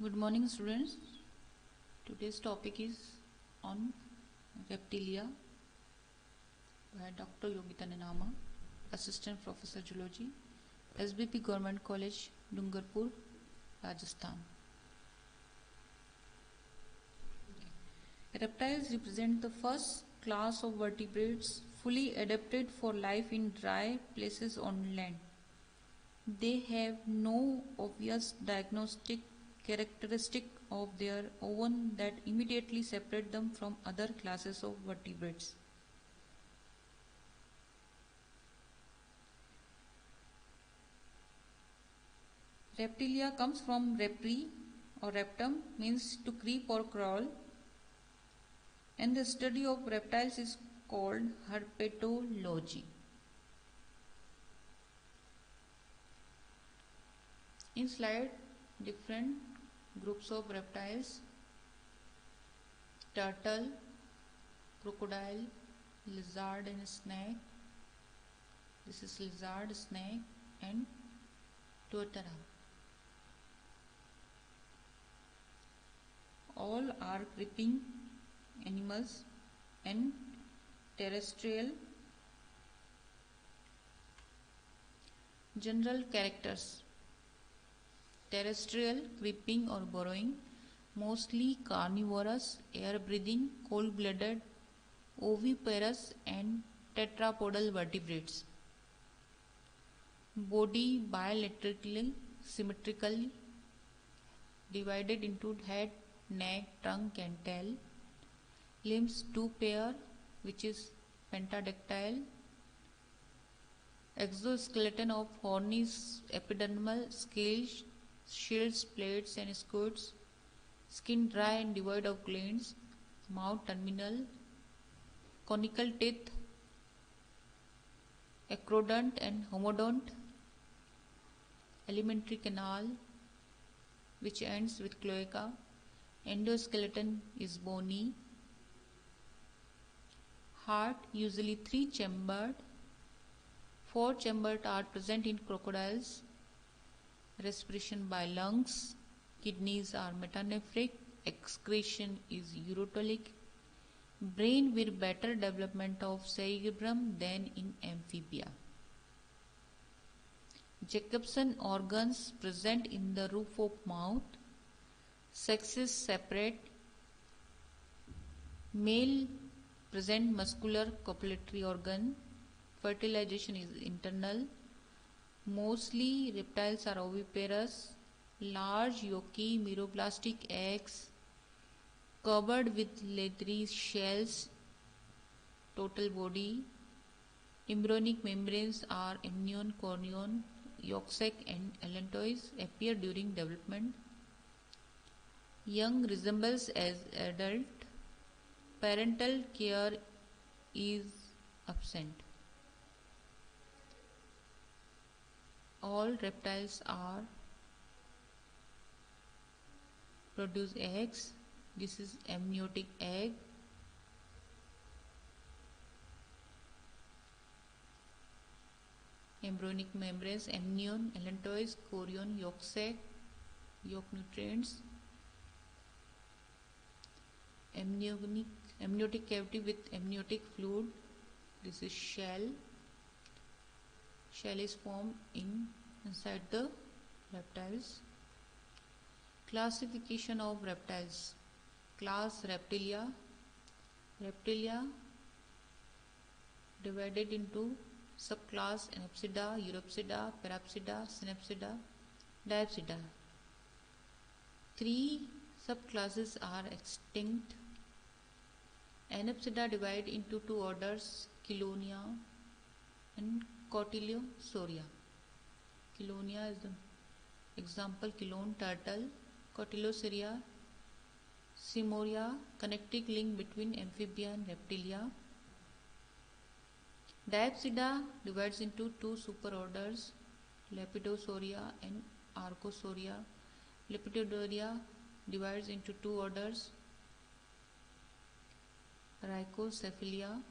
Good morning, students. Today's topic is on reptilia by Dr. Yogita Nenama, Assistant Professor Zoology, SBP Government College, Dungarpur, Rajasthan. Reptiles represent the first class of vertebrates fully adapted for life in dry places on land. They have no obvious diagnostic characteristic of their own that immediately separate them from other classes of vertebrates. Reptilia comes from repri or reptum, means to creep or crawl, and the study of reptiles is called herpetology. In slide, different groups of reptiles: turtle, crocodile, lizard and snake. This is lizard, snake and tuatara. All are creeping animals and terrestrial. General characters: terrestrial, creeping or burrowing, mostly carnivorous, air-breathing, cold-blooded, oviparous and tetrapodal vertebrates. Body bilaterally symmetrically divided into head, neck, trunk and tail. Limbs two pair, which is pentadactyl. Exoskeleton of horny epidermal scales, shields, plates and scutes. Skin dry and devoid of glands. Mouth terminal. Conical teeth. Acrodont and homodont. Alimentary canal, which ends with cloaca. Endoskeleton is bony. Heart usually 3-chambered. 4-chambered are present in crocodiles. Respiration by lungs. Kidneys are metanephric. Excretion is urotolic. Brain with better development of cerebrum than in amphibia. Jacobson organs present in the roof of mouth. Sexes separate. Male present muscular copulatory organ. Fertilization is internal. Mostly reptiles are oviparous. Large yolky meroblastic eggs covered with leathery shells. Total body. Embryonic membranes are amnion, chorion, yolk sac and allantois appear during development. Young resembles as adult. Parental care is absent. All reptiles are produce eggs. This is amniotic egg. Embryonic membranes, amnion, allantois, chorion, yolk sac, yolk nutrients. Amniotic cavity with amniotic fluid. This is shell. Shell is formed inside the reptiles. Classification of reptiles. Class Reptilia. Reptilia divided into subclass Anapsida, Europsida, Parapsida, Synapsida, Diapsida. 3 subclasses are extinct. Anapsida divide into 2 orders, Chelonia and Cotylosauria. Chelonia is the example Chelone turtle. Cotylosauria, Simoria, connecting link between amphibia and reptilia. Diapsida divides into 2 superorders, Lepidosauria and Archosauria. Lepidodauria divides into 2 orders, Rhizocephalia,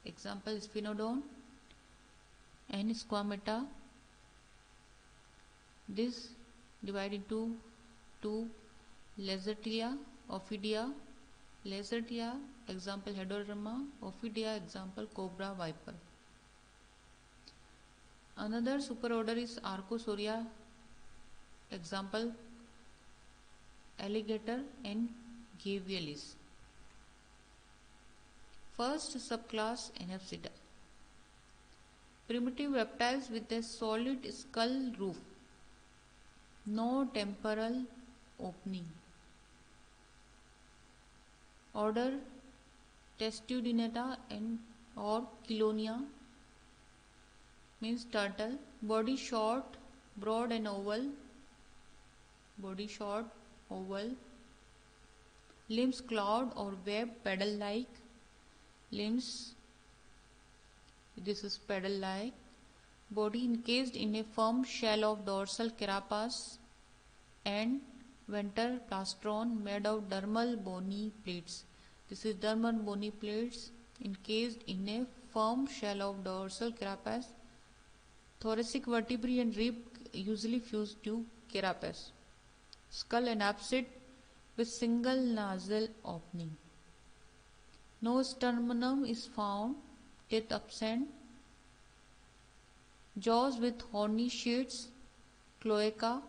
example Sphinodon and Squamata. This divide into to Lacertia, Ophidia. Lacertia, example Heteroderma. Ophidia, example Cobra viper. Another superorder is Archosaura, example alligator and Gavialis. First subclass Anapsida. Primitive reptiles with a solid skull roof, no temporal opening. Order Testudinata and or Chelonia, means turtle. Body short, broad and oval. Body short, oval. Limbs clawed or webbed, paddle-like. Limbs, this is paddle-like. Body encased in a firm shell of dorsal carapace and ventral plastron made of dermal bony plates. This is dermal bony plates encased in a firm shell of dorsal carapace. Thoracic vertebrae and rib usually fused to carapace. Skull anapsid with single nasal opening. No sternum is found. Teeth absent. Jaws with horny sheaths. Cloaca,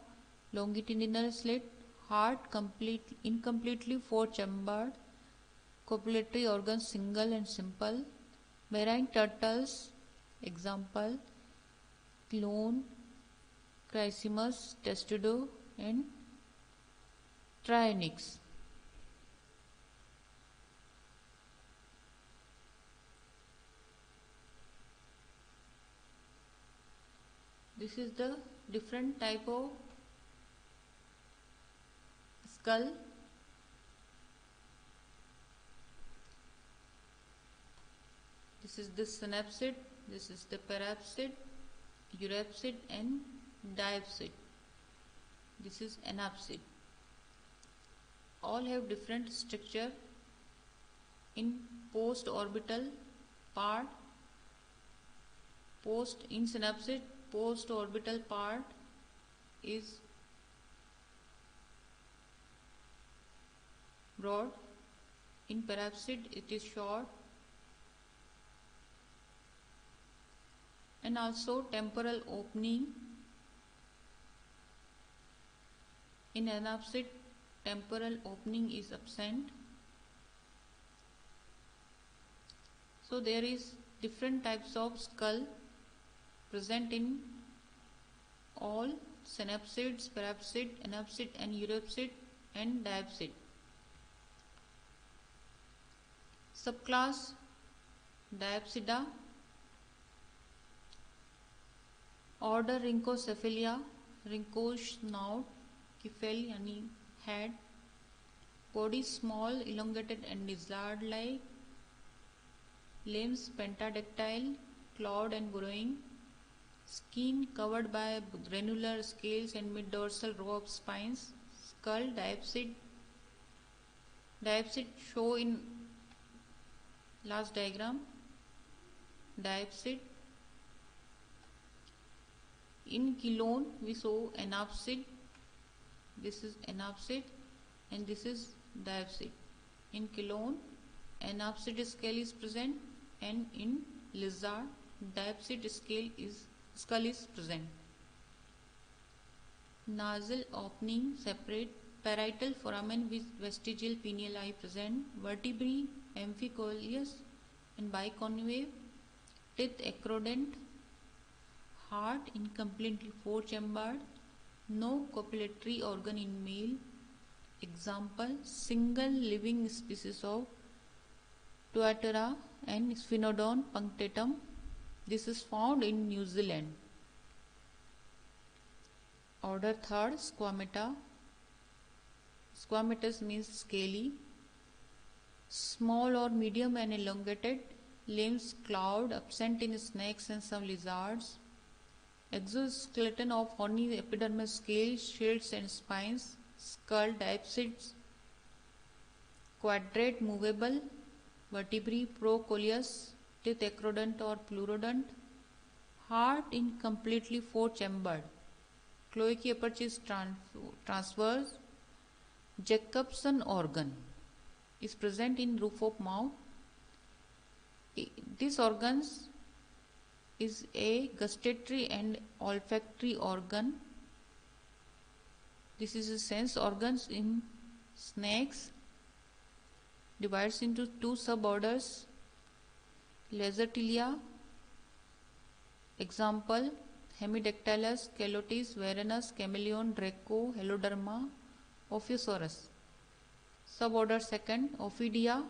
longitudinal slit. Heart incompletely four-chambered. Copulatory organs single and simple. Marine turtles, example Clone, Chrysimus, Testudo and Trionyx. This is the different type of skull. This is the synapsid, this is the parapsid, eurapsid and diapsid. This is anapsid. All have different structure. In post-orbital part, in synapsid, post-orbital part is broad. In parapsid it is short. And also temporal opening. In anapsid, temporal opening is absent. So there is different types of skull present in all synapsids, parapsid, anapsid and eurapsid and diapsid. Subclass Diapsida. Order Rhynchocephalia, rhyncho snout, cephal yani head. Body small, elongated and lizard-like. Limbs pentadactyl, clawed and burrowing. Skin covered by granular scales and mid-dorsal row of spines. Skull diapsid. Diapsid show in last diagram. Diapsid. In Chelone we saw anapsid. This is anapsid and this is diapsid. In Chelone anapsid scale is present and in lizard diapsid skull is present. Nasal opening separate. Parietal foramen with vestigial pineal eye present. Vertebrae amphicoelous and biconave. Teeth acrodent. Heart incompletely four-chambered. No copulatory organ in male. Example single living species of Tuatara and Sphinodon punctatum. This is found in New Zealand. Order third Squamata. Squamatus means scaly. Small or medium and elongated. Limbs clawed, absent in snakes and some lizards. Exoskeleton of horny epidermal scales, shields and spines. Skull diapsids. Quadrate movable. Vertebrae procoleus. Teeth acrodont or pleurodont. Heart incompletely four-chambered. Cloacae aperture is transverse. Jacobson organ is present in roof of mouth. This organ is a gustatory and olfactory organ. This is a sense organs in snakes. Divides into two suborders. Lacertilia. Example: Hemidactylus, Calotis, Varanus, Chameleon, Draco, Heloderma, Ophiusaurus. Suborder second, Ophidia.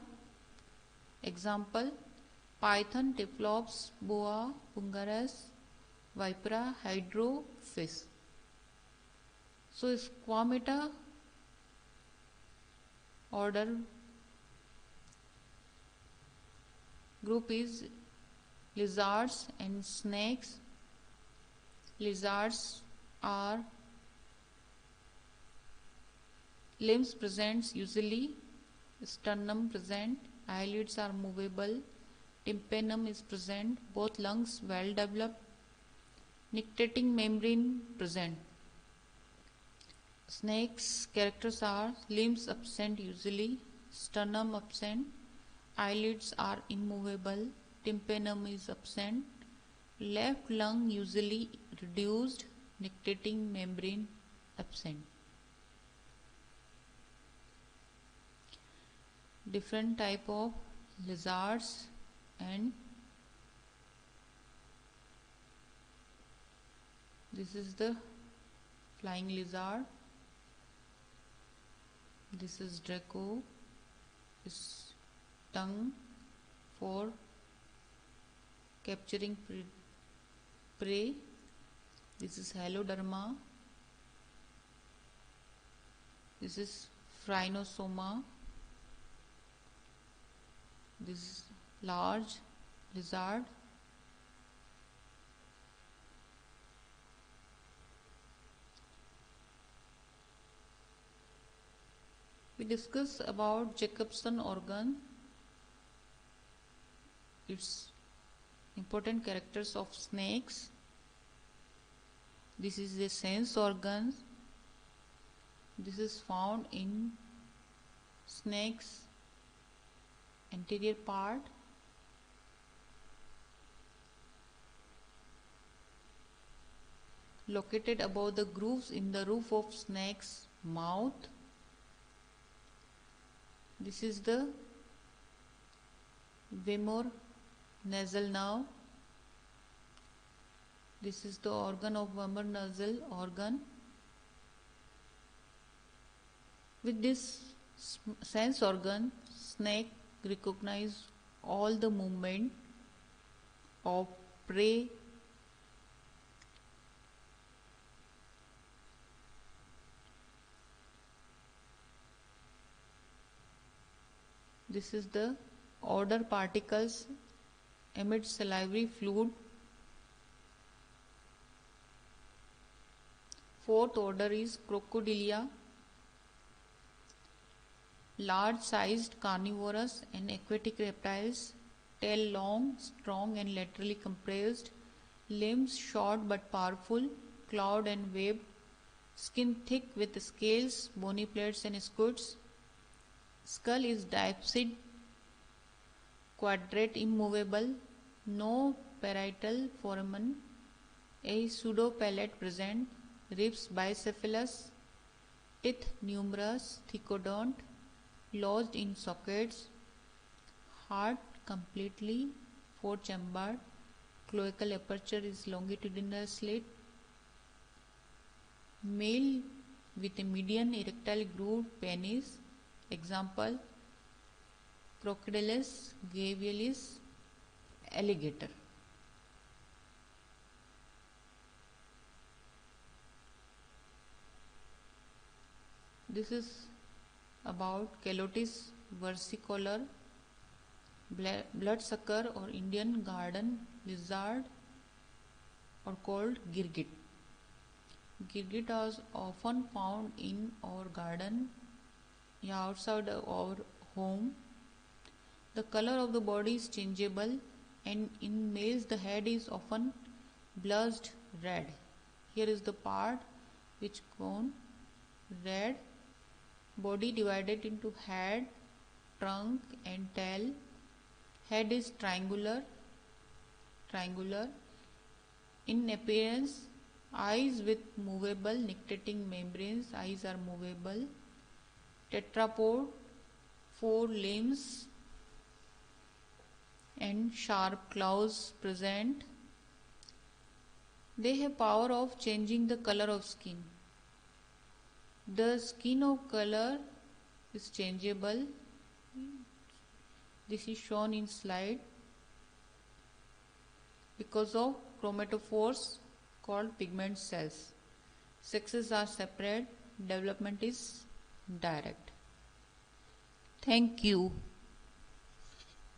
Example: Python, Typhlops, Boa, Pungarus, Vipera, Hydrophis. So Squamata order group is lizards and snakes. Lizards are limbs presents usually, sternum present, eyelids are movable, tympanum is present, both lungs well developed, nictitating membrane present. Snakes characters are limbs absent usually, sternum absent, eyelids are immovable, tympanum is absent, left lung usually reduced, nictitating membrane absent. Different type of lizards and this is the flying lizard. This is Draco. Its tongue for capturing prey. This is Heloderma. This is Phrynosoma. This is large lizard. We discuss about Jacobson organ, its important characters of snakes. This is a sense organ. This is found in snakes anterior part. Located above the grooves in the roof of snake's mouth. This is the femur nasal nerve. This is the organ of femur nasal organ. With this sense organ, snake recognize all the movement of prey. This is the odor particles emit salivary fluid. Fourth order is Crocodilia. Large sized carnivorous and aquatic reptiles. Tail long, strong and laterally compressed. Limbs short but powerful, clawed and webbed. Skin thick with scales, bony plates and scutes. Skull is diapsid, quadrate, immovable, no parietal foramen, a pseudopalate present, ribs bicephalous, teeth numerous, thecodont, lodged in sockets, heart completely four-chambered, cloacal aperture is longitudinal slit, male with a median erectile grooved penis. Example: Crocodylus gavialis, alligator. This is about Calotis versicolor, bloodsucker or Indian garden lizard, or called girgit. Girgit is often found in our garden outside our home. The color of the body is changeable, and in males the head is often blushed red. Here is the part which gone red. Body divided into head, trunk and tail. Head is triangular in appearance. Eyes with movable nictitating membranes. Eyes are movable. Tetrapod, 4 limbs and sharp claws present. They have power of changing the color of skin. The skin of color is changeable. This is shown in slide because of chromatophores called pigment cells. Sexes are separate. Development is direct. Thank you.